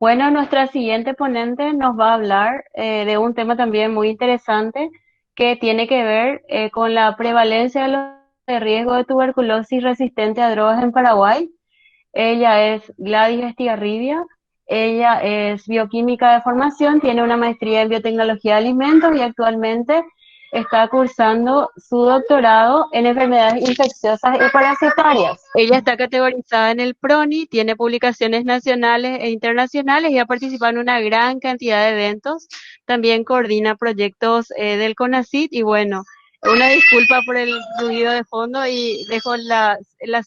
Bueno, nuestra siguiente ponente nos va a hablar de un tema también muy interesante que tiene que ver con la prevalencia de riesgo de tuberculosis resistente a drogas en Paraguay. Ella es Gladys Estigarribia. Ella es bioquímica de formación, tiene una maestría en biotecnología de alimentos y actualmente está cursando su doctorado en enfermedades infecciosas y parasitarias. Ella está categorizada en el PRONI, tiene publicaciones nacionales e internacionales y ha participado en una gran cantidad de eventos. También coordina proyectos del CONACYT y bueno, una disculpa por el ruido de fondo y dejo la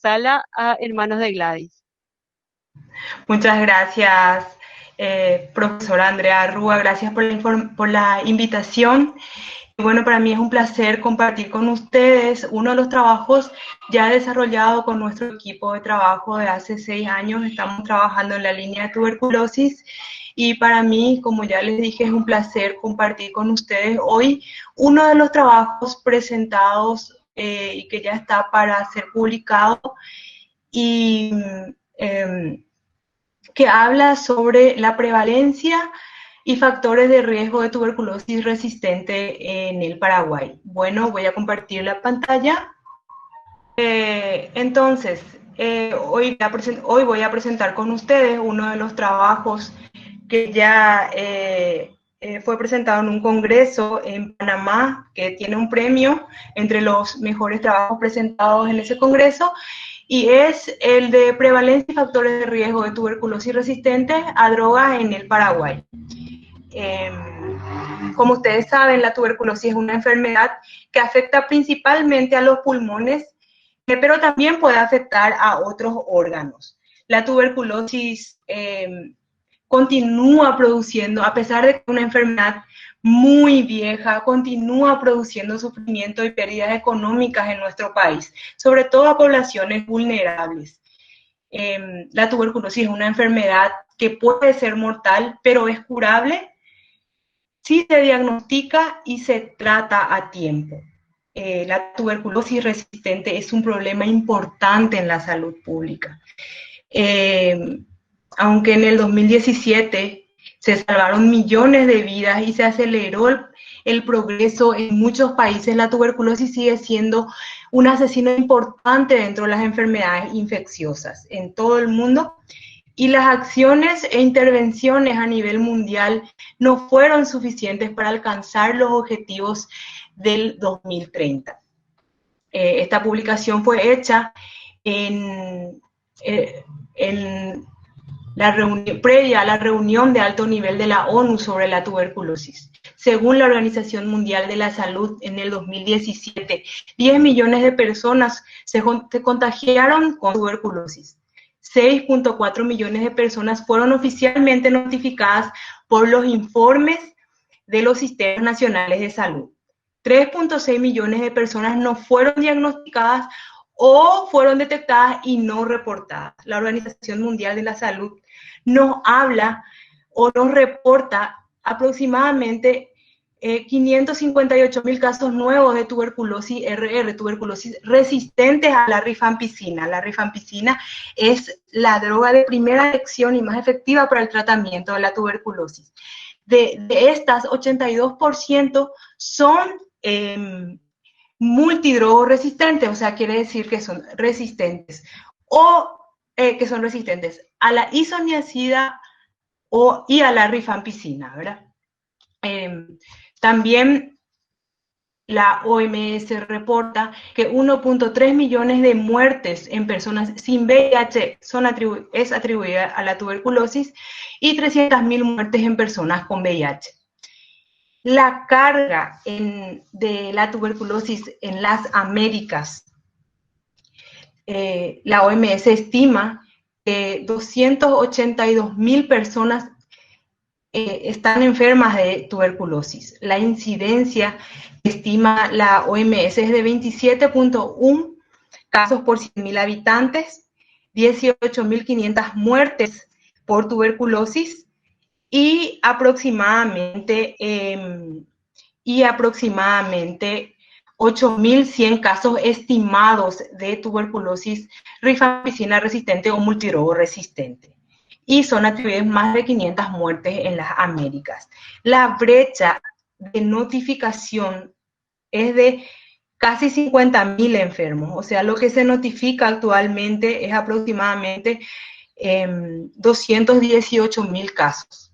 sala en manos de Gladys. Muchas gracias, profesora Andrea Rúa, gracias por la invitación. Bueno, para mí es un placer compartir con ustedes uno de los trabajos ya desarrollado con nuestro equipo de trabajo de hace 6 años. Estamos trabajando en la línea de tuberculosis y para mí, como ya les dije, es un placer compartir con ustedes hoy uno de los trabajos presentados y que ya está para ser publicado y que habla sobre la prevalencia y factores de riesgo de tuberculosis resistente en el Paraguay. Bueno, voy a compartir la pantalla. Hoy voy a presentar con ustedes uno de los trabajos que ya fue presentado en un congreso en Panamá, que tiene un premio entre los mejores trabajos presentados en ese congreso, y es el de prevalencia y factores de riesgo de tuberculosis resistente a drogas en el Paraguay. Eh, Como ustedes saben, la tuberculosis es una enfermedad que afecta principalmente a los pulmones, pero también puede afectar a otros órganos. La tuberculosis continúa produciendo, a pesar de que es una enfermedad muy vieja, continúa produciendo sufrimiento y pérdidas económicas en nuestro país, sobre todo a poblaciones vulnerables. La tuberculosis es una enfermedad que puede ser mortal, pero es curable si se diagnostica y se trata a tiempo. La tuberculosis resistente es un problema importante en la salud pública. Aunque en el 2017 se salvaron millones de vidas y se aceleró el progreso en muchos países, la tuberculosis sigue siendo un asesino importante dentro de las enfermedades infecciosas en todo el mundo, y las acciones e intervenciones a nivel mundial no fueron suficientes para alcanzar los objetivos del 2030. Esta publicación fue hecha en previa a la reunión de alto nivel de la ONU sobre la tuberculosis. Según la Organización Mundial de la Salud, en el 2017, 10 millones de personas se contagiaron con tuberculosis. 6.4 millones de personas fueron oficialmente notificadas por los informes de los sistemas nacionales de salud. 3.6 millones de personas no fueron diagnosticadas o fueron detectadas y no reportadas. La Organización Mundial de la Salud nos habla o nos reporta aproximadamente 558.000 casos nuevos de tuberculosis RR, tuberculosis resistentes a la rifampicina. La rifampicina es la droga de primera elección y más efectiva para el tratamiento de la tuberculosis. De estas, 82% son multidrogo resistentes, o sea, quiere decir que son resistentes o que son resistentes a la isoniazida y a la rifampicina, ¿verdad? También la OMS reporta que 1.3 millones de muertes en personas sin VIH es atribuida a la tuberculosis y 300.000 muertes en personas con VIH. La carga de la tuberculosis en las Américas, la OMS estima que 282.000 personas están enfermas de tuberculosis. La incidencia que estima la OMS es de 27.1 casos por 100.000 habitantes, 18.500 muertes por tuberculosis y aproximadamente 8.100 casos estimados de tuberculosis rifampicina resistente o multidrogo resistente. y son atribuidas más de 500 muertes en las Américas. La brecha de notificación es de casi 50.000 enfermos, o sea, lo que se notifica actualmente es aproximadamente 218.000 casos.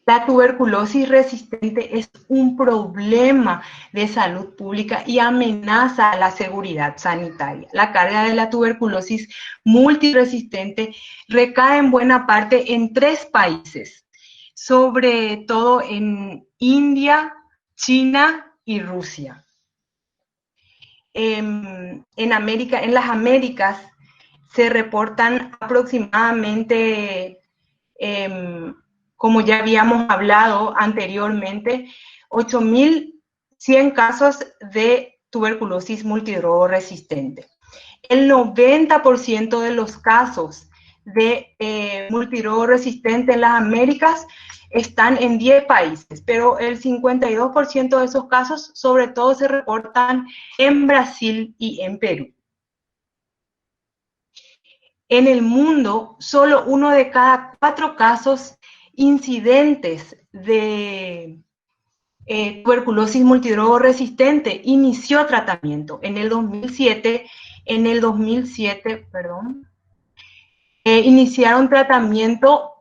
La tuberculosis resistente es un problema de salud pública y amenaza a la seguridad sanitaria. La carga de la tuberculosis multiresistente recae en buena parte en 3 países, sobre todo en India, China y Rusia. En las Américas se reportan aproximadamente, como ya habíamos hablado anteriormente, 8.100 casos de tuberculosis multidrogo-resistente. El 90% de los casos de multidrogo-resistente en las Américas están en 10 países, pero el 52% de esos casos sobre todo se reportan en Brasil y en Perú. En el mundo, solo 1 de cada 4 casos incidentes de tuberculosis multidrogo resistente inició tratamiento. En el 2007, iniciaron tratamiento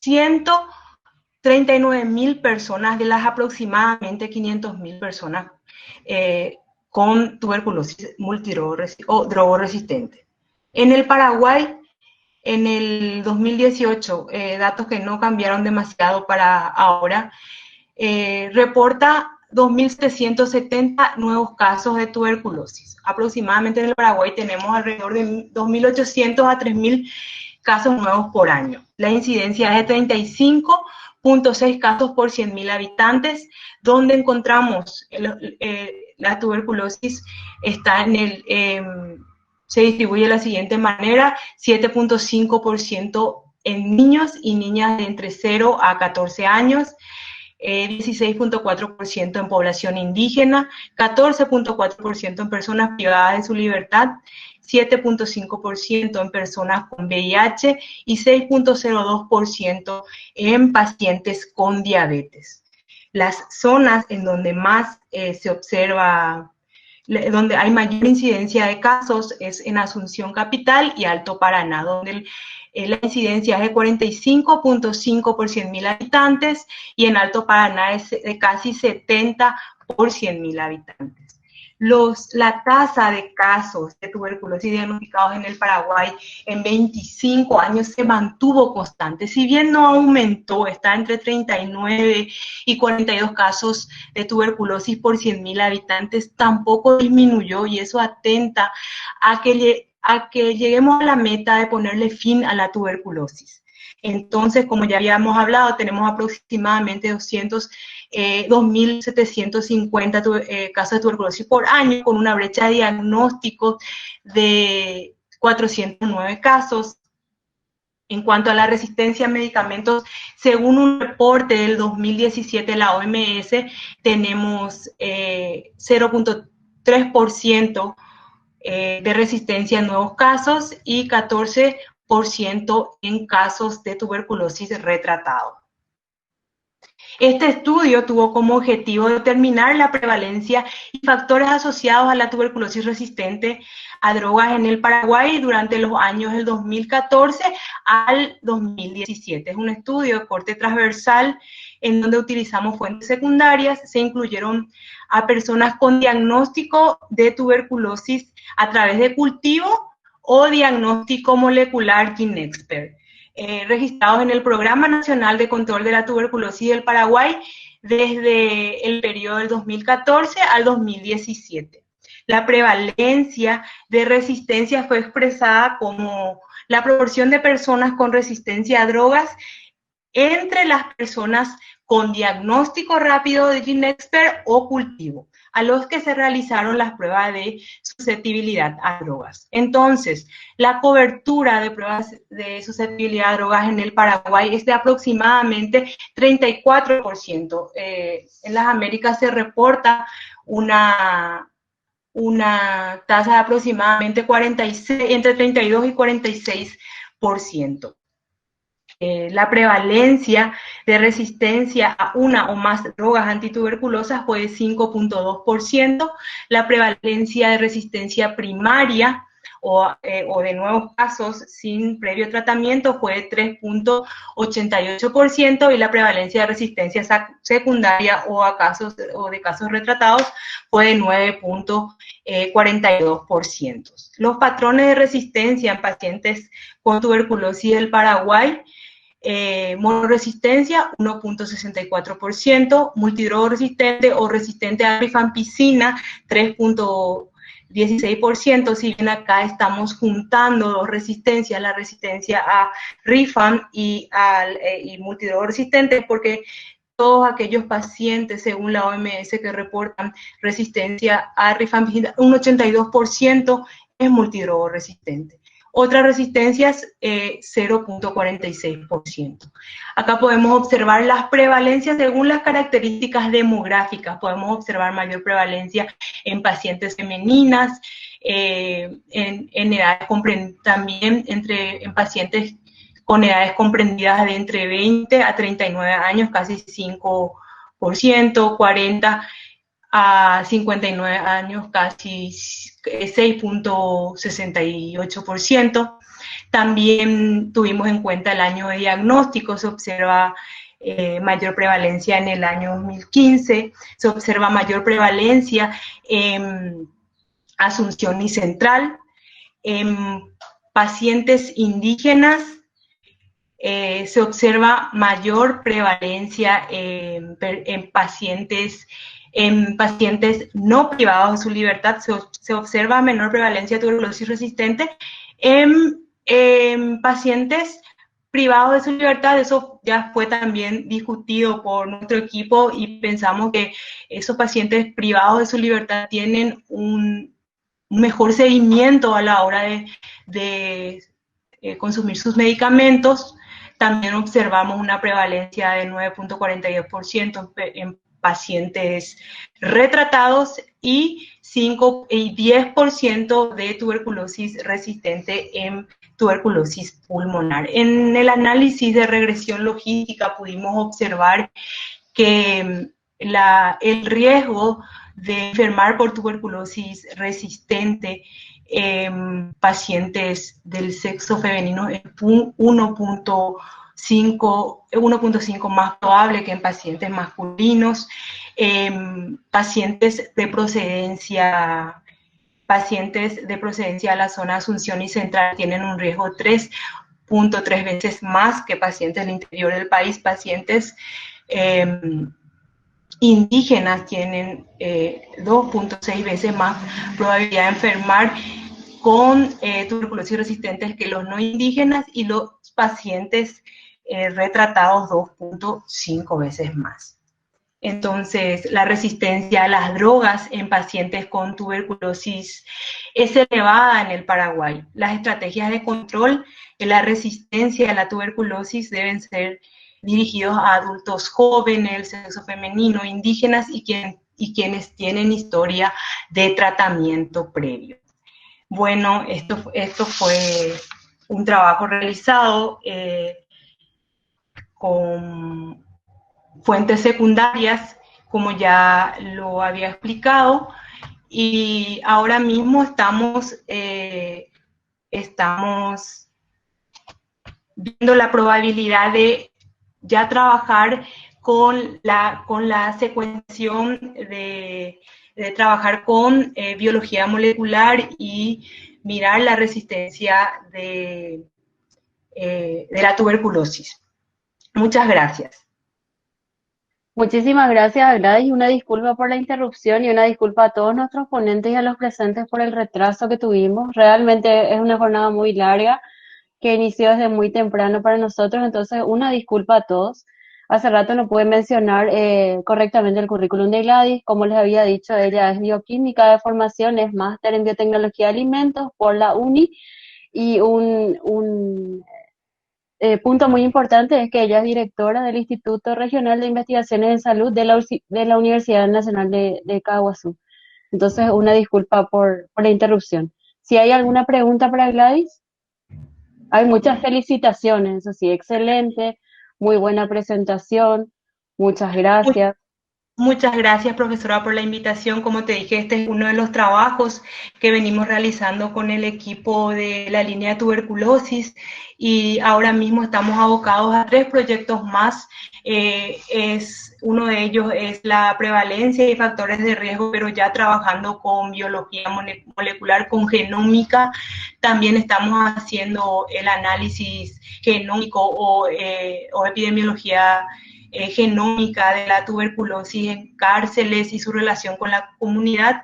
139.000 personas de las aproximadamente 500.000 personas con tuberculosis multidrogo o drogo resistente. En el Paraguay, en el 2018, datos que no cambiaron demasiado para ahora, reporta 2.770 nuevos casos de tuberculosis. Aproximadamente en el Paraguay tenemos alrededor de 2.800 a 3.000 casos nuevos por año. La incidencia es de 35.6 casos por 100.000 habitantes, donde encontramos la tuberculosis está en se distribuye de la siguiente manera: 7.5% en niños y niñas de entre 0 a 14 años, 16.4% en población indígena, 14.4% en personas privadas de su libertad, 7.5% en personas con VIH y 6.02% en pacientes con diabetes. Las zonas en donde más se observa, donde hay mayor incidencia de casos, es en Asunción Capital y Alto Paraná, donde la incidencia es de 45.5 por 100.000 habitantes y en Alto Paraná es de casi 70 por 100.000 habitantes. La tasa de casos de tuberculosis diagnosticados en el Paraguay en 25 años se mantuvo constante. Si bien no aumentó, está entre 39 y 42 casos de tuberculosis por 100.000 habitantes, tampoco disminuyó, y eso atenta a que lleguemos a la meta de ponerle fin a la tuberculosis. Entonces, como ya habíamos hablado, tenemos aproximadamente 2.750 casos de tuberculosis por año, con una brecha de diagnóstico de 409 casos. En cuanto a la resistencia a medicamentos, según un reporte del 2017 de la OMS, tenemos 0.3% de resistencia en nuevos casos y 14% en casos de tuberculosis retratado. Este estudio tuvo como objetivo determinar la prevalencia y factores asociados a la tuberculosis resistente a drogas en el Paraguay durante los años del 2014 al 2017. Es un estudio de corte transversal en donde utilizamos fuentes secundarias. Se incluyeron a personas con diagnóstico de tuberculosis a través de cultivo o diagnóstico molecular Kinexpert, registrados en el Programa Nacional de Control de la Tuberculosis del Paraguay desde el periodo del 2014 al 2017. La prevalencia de resistencia fue expresada como la proporción de personas con resistencia a drogas entre las personas con diagnóstico rápido de Kinexpert o cultivo, a los que se realizaron las pruebas de susceptibilidad a drogas. Entonces, la cobertura de pruebas de susceptibilidad a drogas en el Paraguay es de aproximadamente 34%. En las Américas se reporta una tasa de aproximadamente 46, entre 32 y 46%. La prevalencia de resistencia a una o más drogas antituberculosas fue de 5.2%, la prevalencia de resistencia primaria o de nuevos casos sin previo tratamiento fue de 3.88% y la prevalencia de resistencia secundaria o de casos retratados fue de 9.42%. Los patrones de resistencia en pacientes con tuberculosis del Paraguay: monoresistencia 1.64%, multidrogo resistente o resistente a rifampicina 3.16%, si bien acá estamos juntando dos resistencias, la resistencia a rifam y multidrogo resistente, porque todos aquellos pacientes, según la OMS, que reportan resistencia a rifampicina, un 82% es multidrogo resistente. Otras resistencias, 0.46%. Acá podemos observar las prevalencias según las características demográficas. Podemos observar mayor prevalencia en pacientes femeninas, en edades también en pacientes con edades comprendidas de entre 20 a 39 años, casi 5%, 40 a 59 años, casi 6.68%. También tuvimos en cuenta el año de diagnóstico, se observa mayor prevalencia en el año 2015, se observa mayor prevalencia en Asunción y Central, en pacientes indígenas. Se observa mayor prevalencia en pacientes no privados de su libertad, se observa menor prevalencia de tuberculosis resistente en pacientes privados de su libertad. Eso ya fue también discutido por nuestro equipo y pensamos que esos pacientes privados de su libertad tienen un mejor seguimiento a la hora de consumir sus medicamentos. También observamos una prevalencia de 9.42% en pacientes retratados y 10% de tuberculosis resistente en tuberculosis pulmonar. En el análisis de regresión logística pudimos observar que el riesgo de enfermar por tuberculosis resistente en pacientes del sexo femenino es 1.5 más probable que en pacientes masculinos. Pacientes de procedencia de la zona Asunción y Central tienen un riesgo 3.3 veces más que pacientes del interior del país. Pacientes indígenas tienen 2.6 veces más probabilidad de enfermar con tuberculosis resistente que los no indígenas, y los pacientes retratados 2.5 veces más. Entonces, la resistencia a las drogas en pacientes con tuberculosis es elevada en el Paraguay. Las estrategias de control de la resistencia a la tuberculosis deben ser dirigidos a adultos jóvenes, sexo femenino, indígenas y quienes tienen historia de tratamiento previo. Bueno, esto fue un trabajo realizado con fuentes secundarias, como ya lo había explicado, y ahora mismo estamos viendo la probabilidad de ya trabajar con la secuenciación de trabajar con biología molecular y mirar la resistencia de la tuberculosis. Muchas gracias. Muchísimas gracias, Gladys, y una disculpa por la interrupción y una disculpa a todos nuestros ponentes y a los presentes por el retraso que tuvimos. Realmente es una jornada muy larga que inició desde muy temprano para nosotros, entonces una disculpa a todos. Hace rato no pude mencionar correctamente el currículum de Gladys. Como les había dicho, ella es bioquímica de formación, es máster en biotecnología de alimentos por la UNI, y un punto muy importante es que ella es directora del Instituto Regional de Investigaciones en Salud de la Universidad Nacional de Caguazú. Entonces, una disculpa por la interrupción. Si hay alguna pregunta para Gladys. Hay muchas felicitaciones, eso sí, excelente, muy buena presentación, muchas gracias. Muchas gracias, profesora, por la invitación. Como te dije, este es uno de los trabajos que venimos realizando con el equipo de la línea de tuberculosis y ahora mismo estamos abocados a 3 proyectos más. Uno de ellos es la prevalencia y factores de riesgo, pero ya trabajando con biología molecular, con genómica. También estamos haciendo el análisis genómico o epidemiología genómica de la tuberculosis en cárceles y su relación con la comunidad.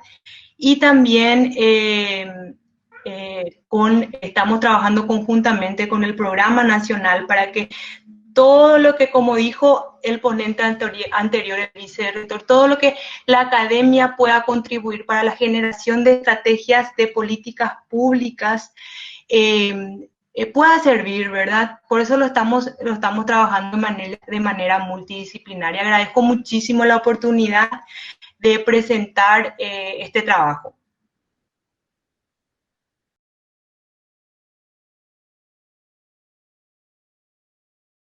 Y también estamos trabajando conjuntamente con el Programa Nacional para que todo lo que, como dijo el ponente anterior, el vicerrector, todo lo que la academia pueda contribuir para la generación de estrategias de políticas públicas pueda servir, ¿verdad? Por eso lo estamos trabajando de manera multidisciplinaria. Agradezco muchísimo la oportunidad de presentar este trabajo.